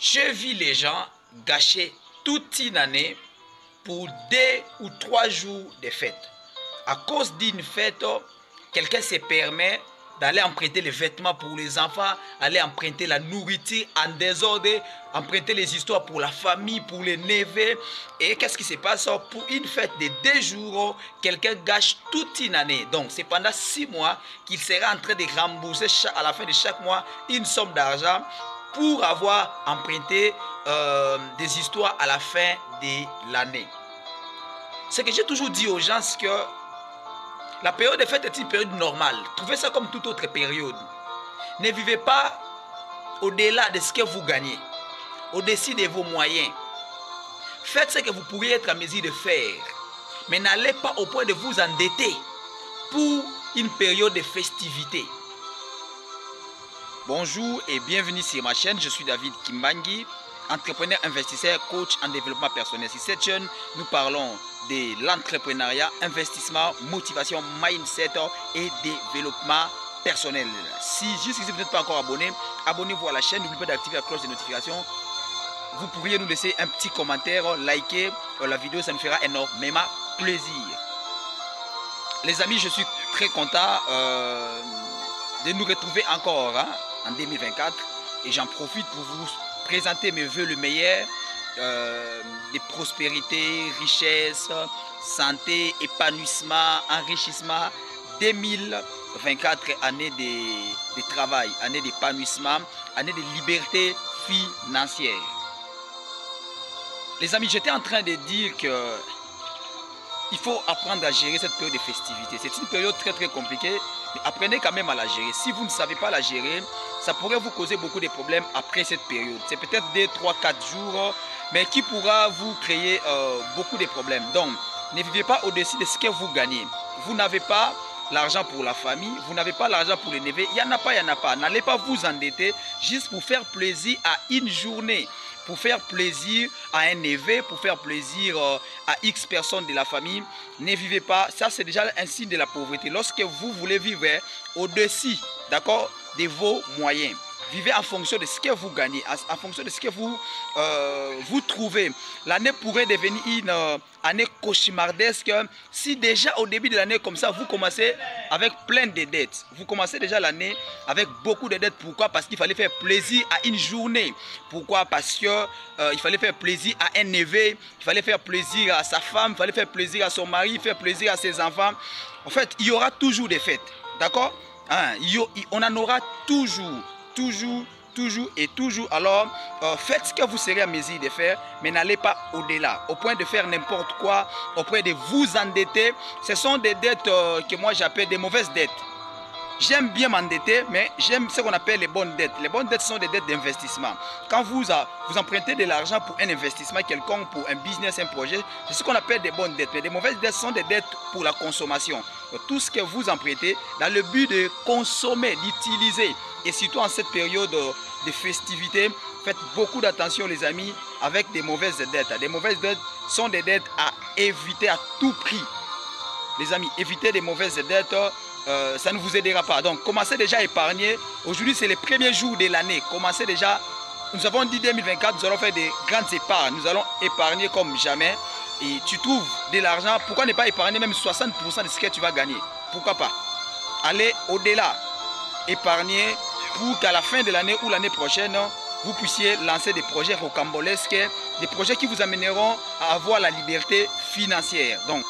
Je vis les gens gâcher toute une année pour 2 ou 3 jours de fête. À cause d'une fête, quelqu'un se permet d'aller emprunter les vêtements pour les enfants, aller emprunter la nourriture en désordre, emprunter les histoires pour la famille, pour les neveux. Et qu'est-ce qui se passe? Pour une fête de 2 jours, quelqu'un gâche toute une année. Donc c'est pendant 6 mois qu'il sera en train de rembourser à la fin de chaque mois une somme d'argent pour avoir emprunté des histoires à la fin de l'année. Ce que j'ai toujours dit aux gens, c'est que la période de fête est une période normale. Trouvez ça comme toute autre période. Ne vivez pas au-delà de ce que vous gagnez, au-dessus de vos moyens. Faites ce que vous pourriez être en mesure de faire, mais n'allez pas au point de vous endetter pour une période de festivité. Bonjour et bienvenue sur ma chaîne, je suis David Kimbangi, entrepreneur, investisseur, coach en développement personnel. Sur cette chaîne, nous parlons de l'entrepreneuriat, investissement, motivation, mindset et développement personnel. Si jusqu'ici vous n'êtes pas encore abonné, abonnez-vous à la chaîne, n'oubliez pas d'activer la cloche de notification. Vous pourriez nous laisser un petit commentaire, liker la vidéo, ça nous fera énormément plaisir. Les amis, je suis très content de nous retrouver encore en 2024 et j'en profite pour vous présenter mes voeux le meilleur, de prospérité, richesse, santé, épanouissement, enrichissement. 2024, année de travail, année d'épanouissement, année de liberté financière. Les amis, j'étais en train de dire que il faut apprendre à gérer cette période de festivité. C'est une période très compliquée, mais apprenez quand même à la gérer. Si vous ne savez pas la gérer, ça pourrait vous causer beaucoup de problèmes après cette période. C'est peut-être 2, 3, 4 jours, mais qui pourra vous créer beaucoup de problèmes. Donc, ne vivez pas au-dessus de ce que vous gagnez. Vous n'avez pas l'argent pour la famille, vous n'avez pas l'argent pour les neveux. Il n'y en a pas, il n'y en a pas. N'allez pas vous endetter juste pour faire plaisir à une journée. Pour faire plaisir à un neveu, pour faire plaisir à X personnes de la famille. Ne vivez pas, ça c'est déjà un signe de la pauvreté. Lorsque vous voulez vivre au-dessus, d'accord, de vos moyens. Vivez en fonction de ce que vous gagnez, en fonction de ce que vous trouvez. L'année pourrait devenir une année cauchemardesque si déjà au début de l'année comme ça, vous commencez avec plein de dettes. Vous commencez déjà l'année avec beaucoup de dettes. Pourquoi? Parce qu'il fallait faire plaisir à une journée. Pourquoi? Parce que il fallait faire plaisir à un neveu, il fallait faire plaisir à sa femme, il fallait faire plaisir à son mari, faire plaisir à ses enfants. En fait, il y aura toujours des fêtes. D'accord? On en aura toujours. Alors faites ce que vous serez en mesure de faire, mais n'allez pas au-delà, au point de faire n'importe quoi, au point de vous endetter. Ce sont des dettes que moi j'appelle des mauvaises dettes. J'aime bien m'endetter, mais j'aime ce qu'on appelle les bonnes dettes. Les bonnes dettes sont des dettes d'investissement. Quand vous empruntez de l'argent pour un investissement quelconque, pour un business, un projet, c'est ce qu'on appelle des bonnes dettes. Mais des mauvaises dettes sont des dettes pour la consommation. Donc, tout ce que vous empruntez dans le but de consommer, d'utiliser, et surtout en cette période de festivité, faites beaucoup d'attention les amis avec des mauvaises dettes. Des mauvaises dettes sont des dettes à éviter à tout prix. Les amis, évitez des mauvaises dettes. Ça ne vous aidera pas. Donc, commencez déjà à épargner. Aujourd'hui, c'est les premiers jours de l'année. Commencez déjà. Nous avons dit 2024, nous allons faire des grandes épargnes. Nous allons épargner comme jamais. Et tu trouves de l'argent. Pourquoi ne pas épargner même 60% de ce que tu vas gagner? Pourquoi pas? Allez au-delà. Épargner pour qu'à la fin de l'année ou l'année prochaine, vous puissiez lancer des projets rocambolesques, des projets qui vous amèneront à avoir la liberté financière. Donc,